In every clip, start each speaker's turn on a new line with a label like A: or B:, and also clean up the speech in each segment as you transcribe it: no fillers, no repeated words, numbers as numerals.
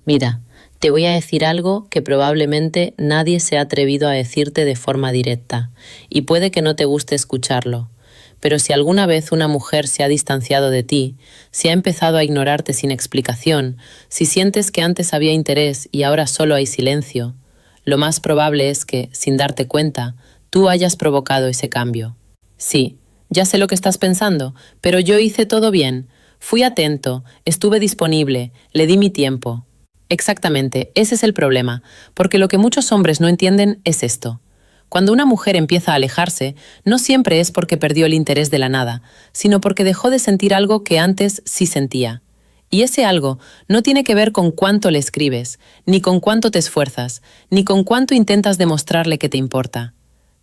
A: Mira, te voy a decir algo que probablemente nadie se ha atrevido a decirte de forma directa, y puede que no te guste escucharlo. Pero si alguna vez una mujer se ha distanciado de ti, si ha empezado a ignorarte sin explicación, si sientes que antes había interés y ahora solo hay silencio, lo más probable es que, sin darte cuenta, tú hayas provocado ese cambio. Sí, ya sé lo que estás pensando, pero yo hice todo bien. Fui atento, estuve disponible, le di mi tiempo. Exactamente, ese es el problema, porque lo que muchos hombres no entienden es esto. Cuando una mujer empieza a alejarse, no siempre es porque perdió el interés de la nada, sino porque dejó de sentir algo que antes sí sentía. Y ese algo no tiene que ver con cuánto le escribes, ni con cuánto te esfuerzas, ni con cuánto intentas demostrarle que te importa.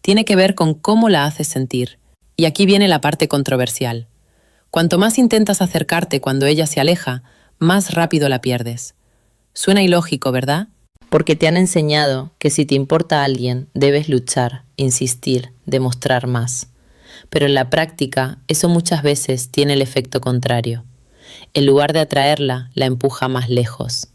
A: Tiene que ver con cómo la haces sentir. Y aquí viene la parte controversial. Cuanto más intentas acercarte cuando ella se aleja, más rápido la pierdes. Suena ilógico, ¿verdad? Porque te han enseñado que si te importa a alguien, debes luchar, insistir, demostrar más. Pero en la práctica, eso muchas veces tiene el efecto contrario. En lugar de atraerla, la empuja más lejos.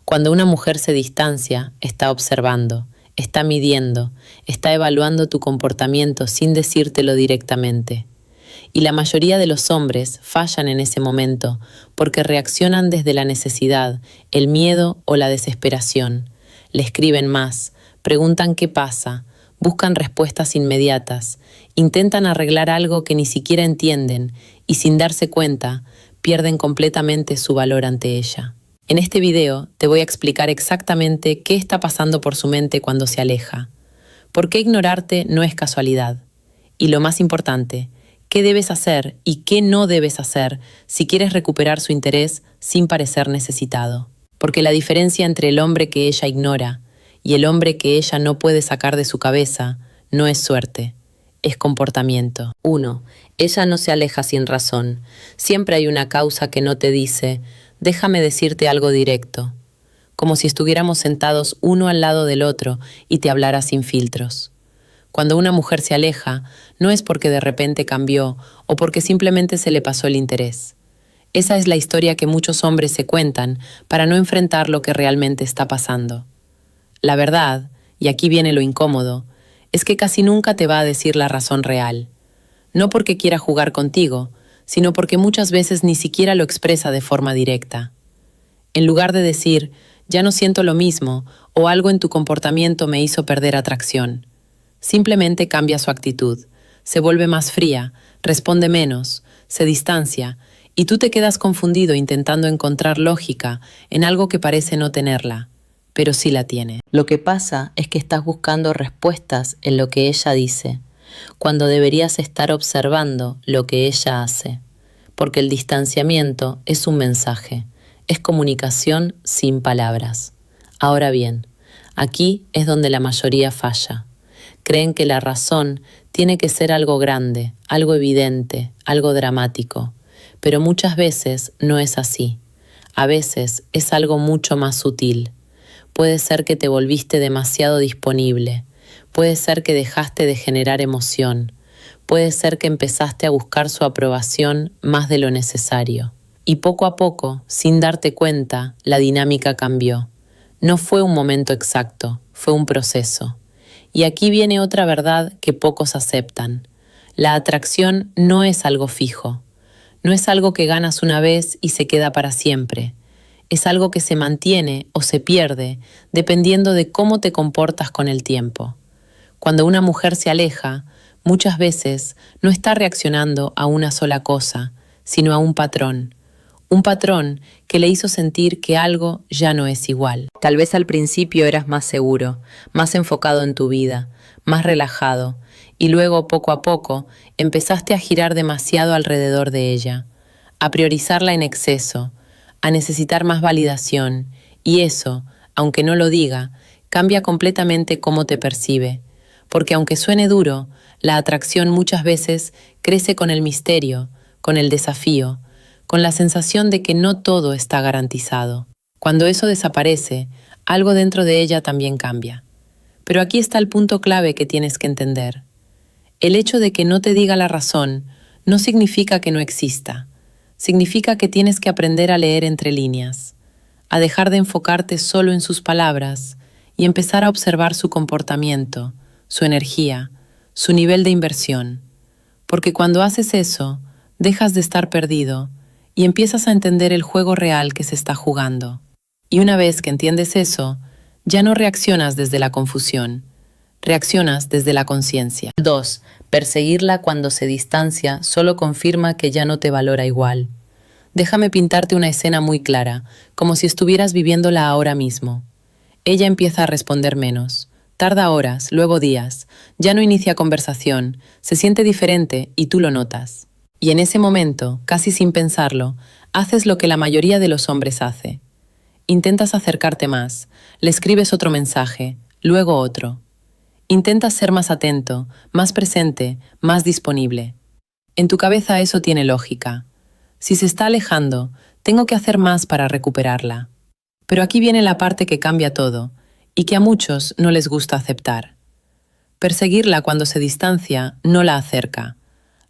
A: Cuando una mujer se distancia, está observando, está midiendo, está evaluando tu comportamiento sin decírtelo directamente. Y la mayoría de los hombres fallan en ese momento porque reaccionan desde la necesidad, el miedo o la desesperación. Le escriben más, preguntan qué pasa, buscan respuestas inmediatas, intentan arreglar algo que ni siquiera entienden y sin darse cuenta, pierden completamente su valor ante ella. En este video te voy a explicar exactamente qué está pasando por su mente cuando se aleja. ¿Por qué ignorarte no es casualidad? Y lo más importante, ¿qué debes hacer y qué no debes hacer si quieres recuperar su interés sin parecer necesitado? Porque la diferencia entre el hombre que ella ignora y el hombre que ella no puede sacar de su cabeza no es suerte, es comportamiento. 1. Ella no se aleja sin razón. Siempre hay una causa que no te dice, déjame decirte algo directo, como si estuviéramos sentados uno al lado del otro y te hablara sin filtros. Cuando una mujer se aleja, no es porque de repente cambió o porque simplemente se le pasó el interés. Esa es la historia que muchos hombres se cuentan para no enfrentar lo que realmente está pasando. La verdad, y aquí viene lo incómodo, es que casi nunca te va a decir la razón real. No porque quiera jugar contigo, sino porque muchas veces ni siquiera lo expresa de forma directa. En lugar de decir, ya no siento lo mismo o algo en tu comportamiento me hizo perder atracción, simplemente cambia su actitud, se vuelve más fría, responde menos, se distancia y tú te quedas confundido intentando encontrar lógica en algo que parece no tenerla, pero sí la tiene. Lo que pasa es que estás buscando respuestas en lo que ella dice, cuando deberías estar observando lo que ella hace, porque el distanciamiento es un mensaje, es comunicación sin palabras. Ahora bien, aquí es donde la mayoría falla. Creen que la razón tiene que ser algo grande, algo evidente, algo dramático, pero muchas veces no es así. A veces es algo mucho más sutil. Puede ser que te volviste demasiado disponible, puede ser que dejaste de generar emoción, puede ser que empezaste a buscar su aprobación más de lo necesario. Y poco a poco, sin darte cuenta, la dinámica cambió. No fue un momento exacto, fue un proceso. Y aquí viene otra verdad que pocos aceptan. La atracción no es algo fijo. No es algo que ganas una vez y se queda para siempre. Es algo que se mantiene o se pierde dependiendo de cómo te comportas con el tiempo. Cuando una mujer se aleja, muchas veces no está reaccionando a una sola cosa, sino a un patrón. Un patrón que le hizo sentir que algo ya no es igual. Tal vez al principio eras más seguro, más enfocado en tu vida, más relajado, y luego poco a poco empezaste a girar demasiado alrededor de ella, a priorizarla en exceso, a necesitar más validación, y eso, aunque no lo diga, cambia completamente cómo te percibe, porque aunque suene duro, la atracción muchas veces crece con el misterio, con el desafío, con la sensación de que no todo está garantizado. Cuando eso desaparece, algo dentro de ella también cambia. Pero aquí está el punto clave que tienes que entender. El hecho de que no te diga la razón no significa que no exista. Significa que tienes que aprender a leer entre líneas, a dejar de enfocarte solo en sus palabras y empezar a observar su comportamiento, su energía, su nivel de inversión. Porque cuando haces eso, dejas de estar perdido y empiezas a entender el juego real que se está jugando. Y una vez que entiendes eso, ya no reaccionas desde la confusión, reaccionas desde la conciencia. 2. Perseguirla cuando se distancia solo confirma que ya no te valora igual. Déjame pintarte una escena muy clara, como si estuvieras viviéndola ahora mismo. Ella empieza a responder menos. Tarda horas, luego días. Ya no inicia conversación, se siente diferente y tú lo notas. Y en ese momento, casi sin pensarlo, haces lo que la mayoría de los hombres hace. Intentas acercarte más, le escribes otro mensaje, luego otro. Intentas ser más atento, más presente, más disponible. En tu cabeza eso tiene lógica. Si se está alejando, tengo que hacer más para recuperarla. Pero aquí viene la parte que cambia todo y que a muchos no les gusta aceptar. Perseguirla cuando se distancia no la acerca.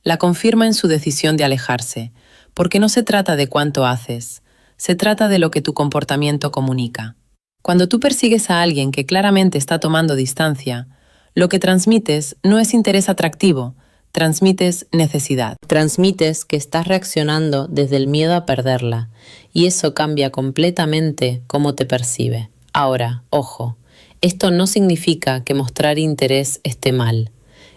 A: La confirma en su decisión de alejarse, porque no se trata de cuánto haces, se trata de lo que tu comportamiento comunica. Cuando tú persigues a alguien que claramente está tomando distancia, lo que transmites no es interés atractivo, transmites necesidad. Transmites que estás reaccionando desde el miedo a perderla, y eso cambia completamente cómo te percibe. Ahora, ojo, esto no significa que mostrar interés esté mal.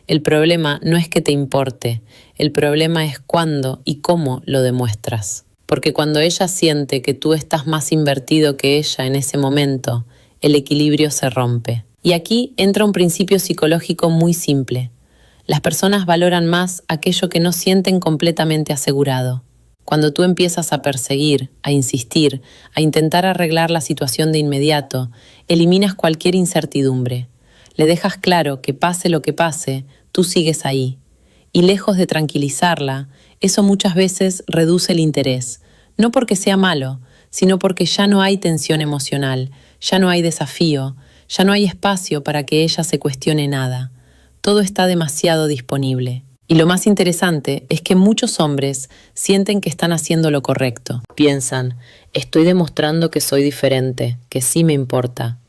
A: El problema no es que te importe, el problema es cuándo y cómo lo demuestras. Porque cuando ella siente que tú estás más invertido que ella en ese momento, el equilibrio se rompe. Y aquí entra un principio psicológico muy simple. Las personas valoran más aquello que no sienten completamente asegurado. Cuando tú empiezas a perseguir, a insistir, a intentar arreglar la situación de inmediato, eliminas cualquier incertidumbre. Le dejas claro que pase lo que pase, tú sigues ahí. Y lejos de tranquilizarla, eso muchas veces reduce el interés, no porque sea malo, sino porque ya no hay tensión emocional, ya no hay desafío, ya no hay espacio para que ella se cuestione nada. Todo está demasiado disponible. Y lo más interesante es que muchos hombres sienten que están haciendo lo correcto. Piensan, estoy demostrando que soy diferente, que sí me importa.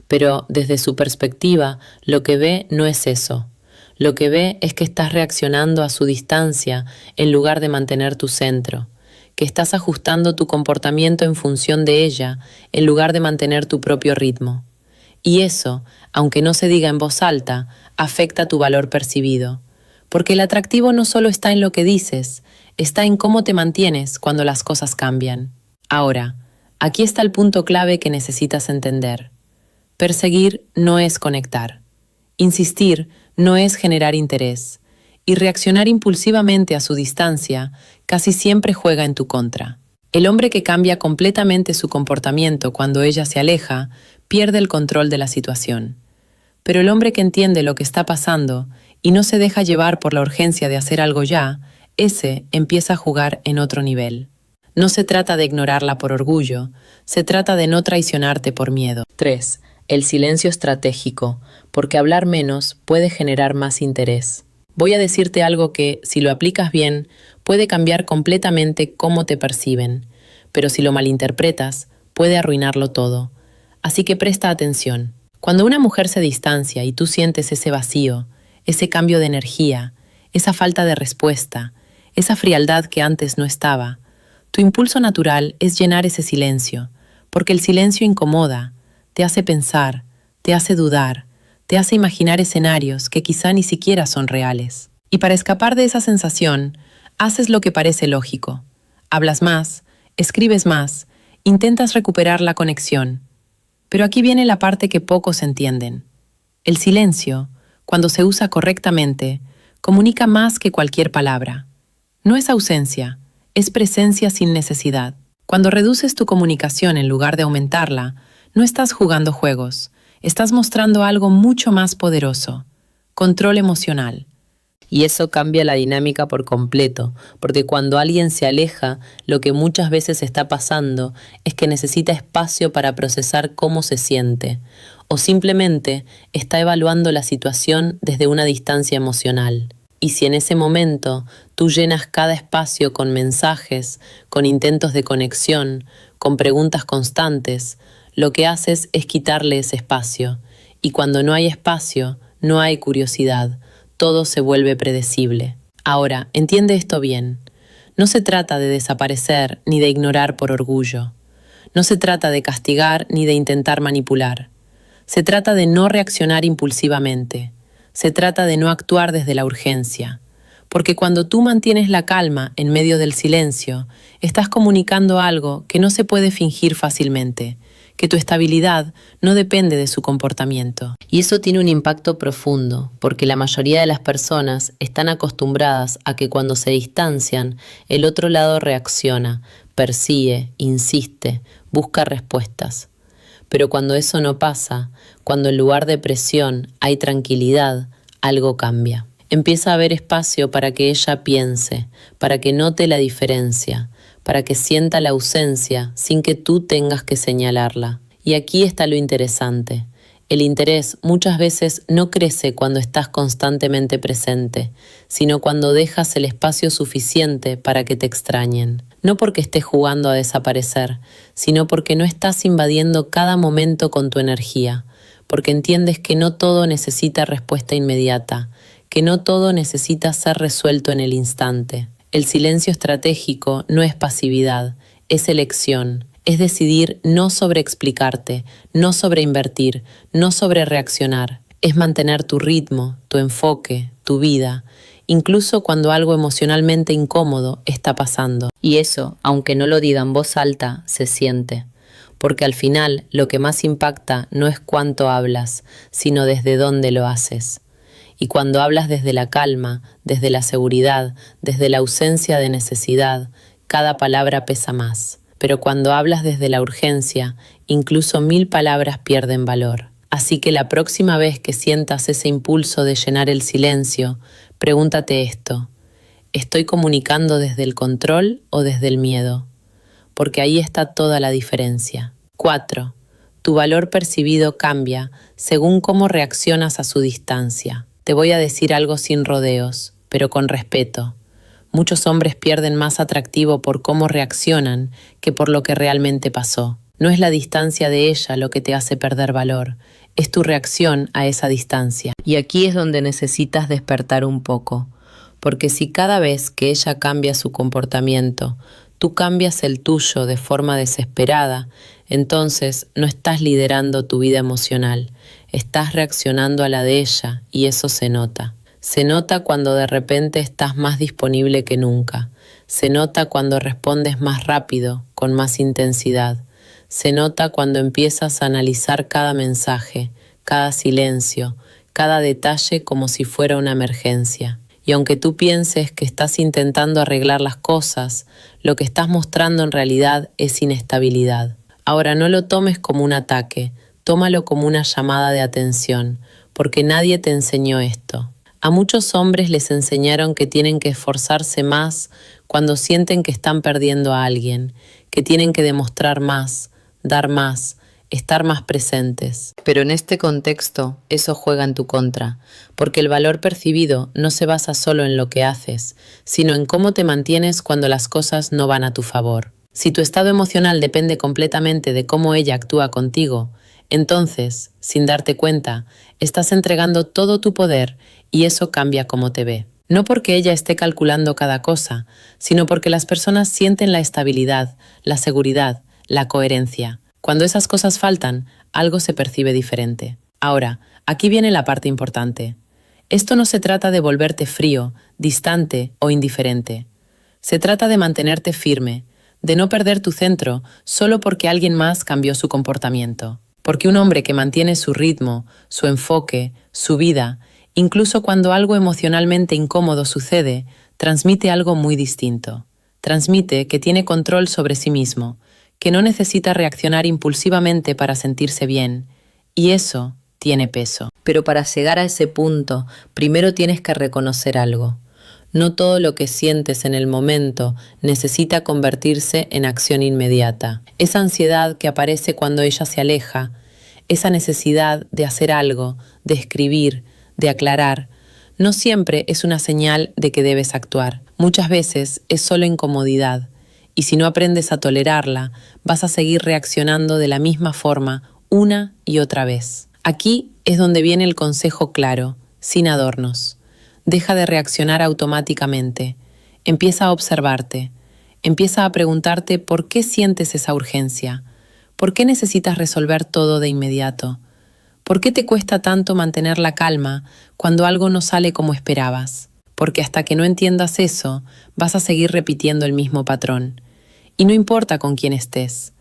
A: Pero desde su perspectiva, lo que ve no es eso. Lo que ve es que estás reaccionando a su distancia en lugar de mantener tu centro, que estás ajustando tu comportamiento en función de ella en lugar de mantener tu propio ritmo. Y eso, aunque no se diga en voz alta, afecta tu valor percibido. Porque el atractivo no solo está en lo que dices, está en cómo te mantienes cuando las cosas cambian. Ahora, aquí está el punto clave que necesitas entender. Perseguir no es conectar. Insistir no es generar interés. Y reaccionar impulsivamente a su distancia casi siempre juega en tu contra. El hombre que cambia completamente su comportamiento cuando ella se aleja, pierde el control de la situación. Pero el hombre que entiende lo que está pasando y no se deja llevar por la urgencia de hacer algo ya, ese empieza a jugar en otro nivel. No se trata de ignorarla por orgullo, se trata de no traicionarte por miedo. 3. El silencio estratégico, porque hablar menos puede generar más interés. Voy a decirte algo que, si lo aplicas bien, puede cambiar completamente cómo te perciben, pero si lo malinterpretas, puede arruinarlo todo. Así que presta atención. Cuando una mujer se distancia y tú sientes ese vacío, ese cambio de energía, esa falta de respuesta, esa frialdad que antes no estaba, tu impulso natural es llenar ese silencio, porque el silencio incomoda, te hace pensar, te hace dudar, te hace imaginar escenarios que quizá ni siquiera son reales. Y para escapar de esa sensación, haces lo que parece lógico. Hablas más, escribes más, intentas recuperar la conexión. Pero aquí viene la parte que pocos entienden. El silencio, cuando se usa correctamente, comunica más que cualquier palabra. No es ausencia, es presencia sin necesidad. Cuando reduces tu comunicación en lugar de aumentarla, no estás jugando juegos, estás mostrando algo mucho más poderoso: control emocional. Y eso cambia la dinámica por completo, porque cuando alguien se aleja, lo que muchas veces está pasando es que necesita espacio para procesar cómo se siente, o simplemente está evaluando la situación desde una distancia emocional. Y si en ese momento tú llenas cada espacio con mensajes, con intentos de conexión, con preguntas constantes, lo que haces es quitarle ese espacio. Y cuando no hay espacio, no hay curiosidad, todo se vuelve predecible. Ahora, entiende esto bien. No se trata de desaparecer ni de ignorar por orgullo. No se trata de castigar ni de intentar manipular. Se trata de no reaccionar impulsivamente. Se trata de no actuar desde la urgencia. Porque cuando tú mantienes la calma en medio del silencio, estás comunicando algo que no se puede fingir fácilmente, que tu estabilidad no depende de su comportamiento. Y eso tiene un impacto profundo, porque la mayoría de las personas están acostumbradas a que cuando se distancian, el otro lado reacciona, persigue, insiste, busca respuestas. Pero cuando eso no pasa, cuando en lugar de presión hay tranquilidad, algo cambia. Empieza a haber espacio para que ella piense, para que note la diferencia, para que sienta la ausencia sin que tú tengas que señalarla. Y aquí está lo interesante. El interés muchas veces no crece cuando estás constantemente presente, sino cuando dejas el espacio suficiente para que te extrañen. No porque estés jugando a desaparecer, sino porque no estás invadiendo cada momento con tu energía, porque entiendes que no todo necesita respuesta inmediata, que no todo necesita ser resuelto en el instante. El silencio estratégico no es pasividad, es elección. Es decidir no sobreexplicarte, no sobreinvertir, no sobrereaccionar. Es mantener tu ritmo, tu enfoque, tu vida, incluso cuando algo emocionalmente incómodo está pasando. Y eso, aunque no lo diga en voz alta, se siente. Porque al final lo que más impacta no es cuánto hablas, sino desde dónde lo haces. Y cuando hablas desde la calma, desde la seguridad, desde la ausencia de necesidad, cada palabra pesa más. Pero cuando hablas desde la urgencia, incluso 1000 palabras pierden valor. Así que la próxima vez que sientas ese impulso de llenar el silencio, pregúntate esto: ¿estoy comunicando desde el control o desde el miedo? Porque ahí está toda la diferencia. 4. Tu valor percibido cambia según cómo reaccionas a su distancia. Te voy a decir algo sin rodeos, pero con respeto. Muchos hombres pierden más atractivo por cómo reaccionan que por lo que realmente pasó. No es la distancia de ella lo que te hace perder valor, es tu reacción a esa distancia. Y aquí es donde necesitas despertar un poco, porque si cada vez que ella cambia su comportamiento, tú cambias el tuyo de forma desesperada, entonces no estás liderando tu vida emocional, estás reaccionando a la de ella y eso se nota. Se nota cuando de repente estás más disponible que nunca. Se nota cuando respondes más rápido, con más intensidad. Se nota cuando empiezas a analizar cada mensaje, cada silencio, cada detalle como si fuera una emergencia. Y aunque tú pienses que estás intentando arreglar las cosas, lo que estás mostrando en realidad es inestabilidad. Ahora no lo tomes como un ataque, tómalo como una llamada de atención, porque nadie te enseñó esto. A muchos hombres les enseñaron que tienen que esforzarse más cuando sienten que están perdiendo a alguien, que tienen que demostrar más, dar más, estar más presentes. Pero en este contexto, eso juega en tu contra, porque el valor percibido no se basa solo en lo que haces, sino en cómo te mantienes cuando las cosas no van a tu favor. Si tu estado emocional depende completamente de cómo ella actúa contigo, entonces, sin darte cuenta, estás entregando todo tu poder y eso cambia cómo te ve. No porque ella esté calculando cada cosa, sino porque las personas sienten la estabilidad, la seguridad, la coherencia. Cuando esas cosas faltan, algo se percibe diferente. Ahora, aquí viene la parte importante. Esto no se trata de volverte frío, distante o indiferente. Se trata de mantenerte firme, de no perder tu centro solo porque alguien más cambió su comportamiento. Porque un hombre que mantiene su ritmo, su enfoque, su vida, incluso cuando algo emocionalmente incómodo sucede, transmite algo muy distinto. Transmite que tiene control sobre sí mismo, que no necesita reaccionar impulsivamente para sentirse bien, y eso tiene peso. Pero para llegar a ese punto, primero tienes que reconocer algo. No todo lo que sientes en el momento necesita convertirse en acción inmediata. Esa ansiedad que aparece cuando ella se aleja, esa necesidad de hacer algo, de escribir, de aclarar, no siempre es una señal de que debes actuar. Muchas veces es solo incomodidad, Y si no aprendes a tolerarla, vas a seguir reaccionando de la misma forma una y otra vez. Aquí es donde viene el consejo claro, sin adornos. Deja de reaccionar automáticamente. Empieza a observarte. Empieza a preguntarte por qué sientes esa urgencia. ¿Por qué necesitas resolver todo de inmediato? ¿Por qué te cuesta tanto mantener la calma cuando algo no sale como esperabas? Porque hasta que no entiendas eso, vas a seguir repitiendo el mismo patrón. Y no importa con quién estés.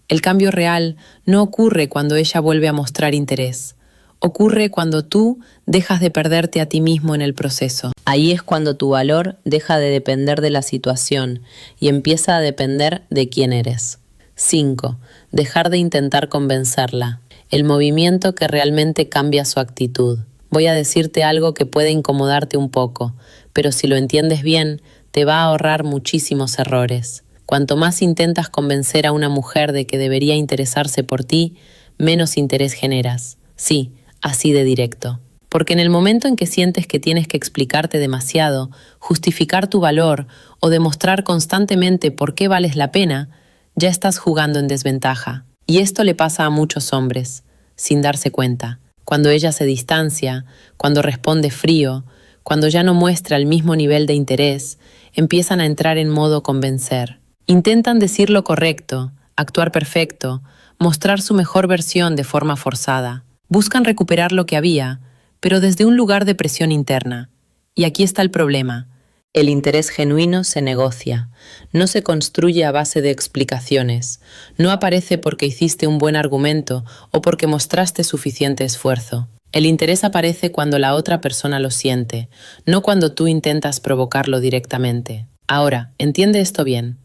A: El cambio real no ocurre cuando ella vuelve a mostrar interés. Ocurre cuando tú dejas de perderte a ti mismo en el proceso. Ahí es cuando tu valor deja de depender de la situación y empieza a depender de quién eres. 5. Dejar de intentar convencerla. El movimiento que realmente cambia su actitud. Voy a decirte algo que puede incomodarte un poco, pero si lo entiendes bien, te va a ahorrar muchísimos errores. Cuanto más intentas convencer a una mujer de que debería interesarse por ti, menos interés generas. Sí, así de directo. Porque en el momento en que sientes que tienes que explicarte demasiado, justificar tu valor o demostrar constantemente por qué vales la pena, ya estás jugando en desventaja. Y esto le pasa a muchos hombres, sin darse cuenta. Cuando ella se distancia, cuando responde frío, cuando ya no muestra el mismo nivel de interés, empiezan a entrar en modo convencer. Intentan decir lo correcto, actuar perfecto, mostrar su mejor versión de forma forzada. Buscan recuperar lo que había, pero desde un lugar de presión interna. Y aquí está el problema. El interés genuino se negocia, no se construye a base de explicaciones, no aparece porque hiciste un buen argumento o porque mostraste suficiente esfuerzo. El interés aparece cuando la otra persona lo siente, no cuando tú intentas provocarlo directamente. Ahora, entiende esto bien.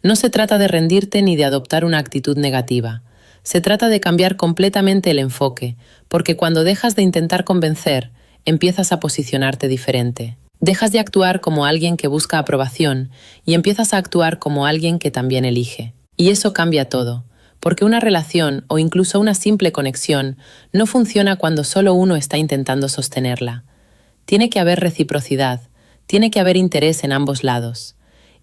A: No se trata de rendirte ni de adoptar una actitud negativa. Se trata de cambiar completamente el enfoque, porque cuando dejas de intentar convencer, empiezas a posicionarte diferente. Dejas de actuar como alguien que busca aprobación y empiezas a actuar como alguien que también elige. Y eso cambia todo, porque una relación o incluso una simple conexión no funciona cuando solo uno está intentando sostenerla. Tiene que haber reciprocidad, tiene que haber interés en ambos lados.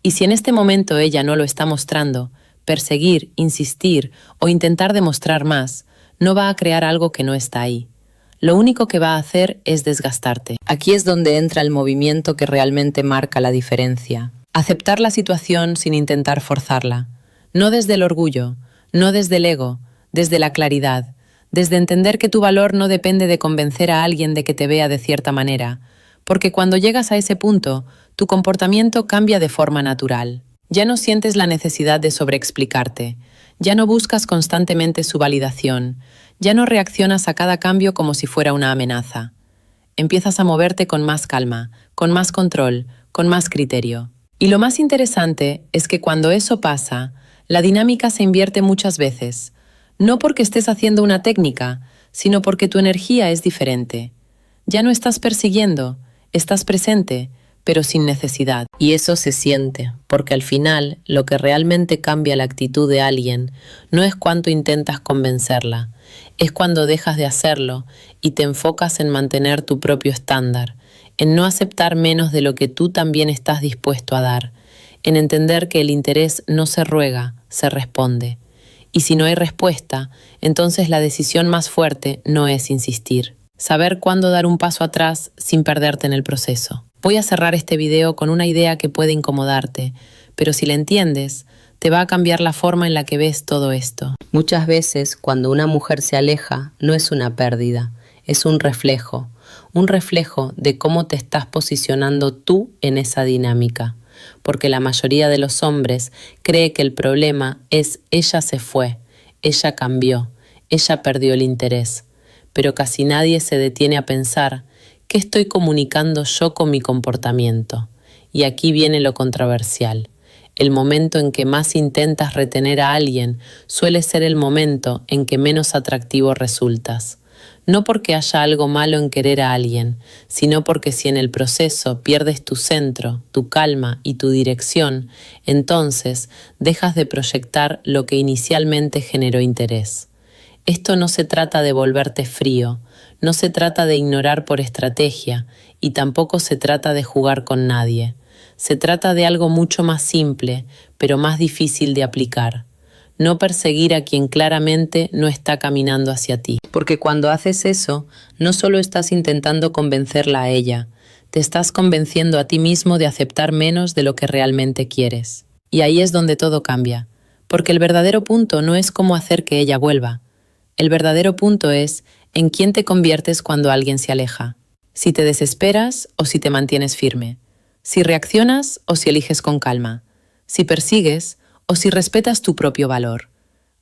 A: Y si en este momento ella no lo está mostrando, perseguir, insistir o intentar demostrar más no va a crear algo que no está ahí. Lo único que va a hacer es desgastarte. Aquí es donde entra el movimiento que realmente marca la diferencia. Aceptar la situación sin intentar forzarla. No desde el orgullo, no desde el ego, desde la claridad, desde entender que tu valor no depende de convencer a alguien de que te vea de cierta manera, porque cuando llegas a ese punto, tu comportamiento cambia de forma natural. Ya no sientes la necesidad de sobreexplicarte, ya no buscas constantemente su validación, ya no reaccionas a cada cambio como si fuera una amenaza. Empiezas a moverte con más calma, con más control, con más criterio. Y lo más interesante es que cuando eso pasa, la dinámica se invierte muchas veces, no porque estés haciendo una técnica, sino porque tu energía es diferente. Ya no estás persiguiendo, estás presente, pero sin necesidad. Y eso se siente, porque al final lo que realmente cambia la actitud de alguien no es cuánto intentas convencerla, es cuando dejas de hacerlo y te enfocas en mantener tu propio estándar, en no aceptar menos de lo que tú también estás dispuesto a dar, en entender que el interés no se ruega, se responde. Y si no hay respuesta, entonces la decisión más fuerte no es insistir. Saber cuándo dar un paso atrás sin perderte en el proceso. Voy a cerrar este video con una idea que puede incomodarte, pero si la entiendes, te va a cambiar la forma en la que ves todo esto. Muchas veces, cuando una mujer se aleja, no es una pérdida, es un reflejo de cómo te estás posicionando tú en esa dinámica. Porque la mayoría de los hombres cree que el problema es ella se fue, ella cambió, ella perdió el interés. Pero casi nadie se detiene a pensar ¿qué estoy comunicando yo con mi comportamiento? Y aquí viene lo controversial. El momento en que más intentas retener a alguien suele ser el momento en que menos atractivo resultas. No porque haya algo malo en querer a alguien, sino porque si en el proceso pierdes tu centro, tu calma y tu dirección, entonces dejas de proyectar lo que inicialmente generó interés. Esto no se trata de volverte frío, no se trata de ignorar por estrategia y tampoco se trata de jugar con nadie. Se trata de algo mucho más simple, pero más difícil de aplicar. No perseguir a quien claramente no está caminando hacia ti. Porque cuando haces eso, no solo estás intentando convencerla a ella, te estás convenciendo a ti mismo de aceptar menos de lo que realmente quieres. Y ahí es donde todo cambia. Porque el verdadero punto no es cómo hacer que ella vuelva. El verdadero punto es en quién te conviertes cuando alguien se aleja. Si te desesperas o si te mantienes firme. Si reaccionas o si eliges con calma. Si persigues o si respetas tu propio valor.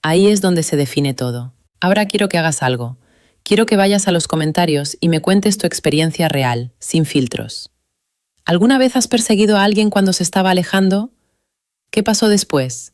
A: Ahí es donde se define todo. Ahora quiero que hagas algo. Quiero que vayas a los comentarios y me cuentes tu experiencia real, sin filtros. ¿Alguna vez has perseguido a alguien cuando se estaba alejando? ¿Qué pasó después?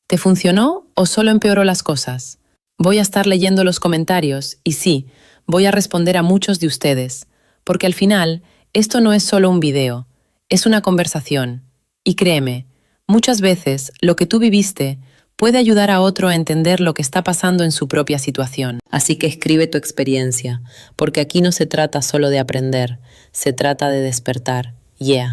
A: ¿Te funcionó o solo empeoró las cosas? Voy a estar leyendo los comentarios y sí, voy a responder a muchos de ustedes, porque al final, esto no es solo un video, es una conversación. Y créeme, muchas veces lo que tú viviste puede ayudar a otro a entender lo que está pasando en su propia situación. Así que escribe tu experiencia, porque aquí no se trata solo de aprender, se trata de despertar. Yeah.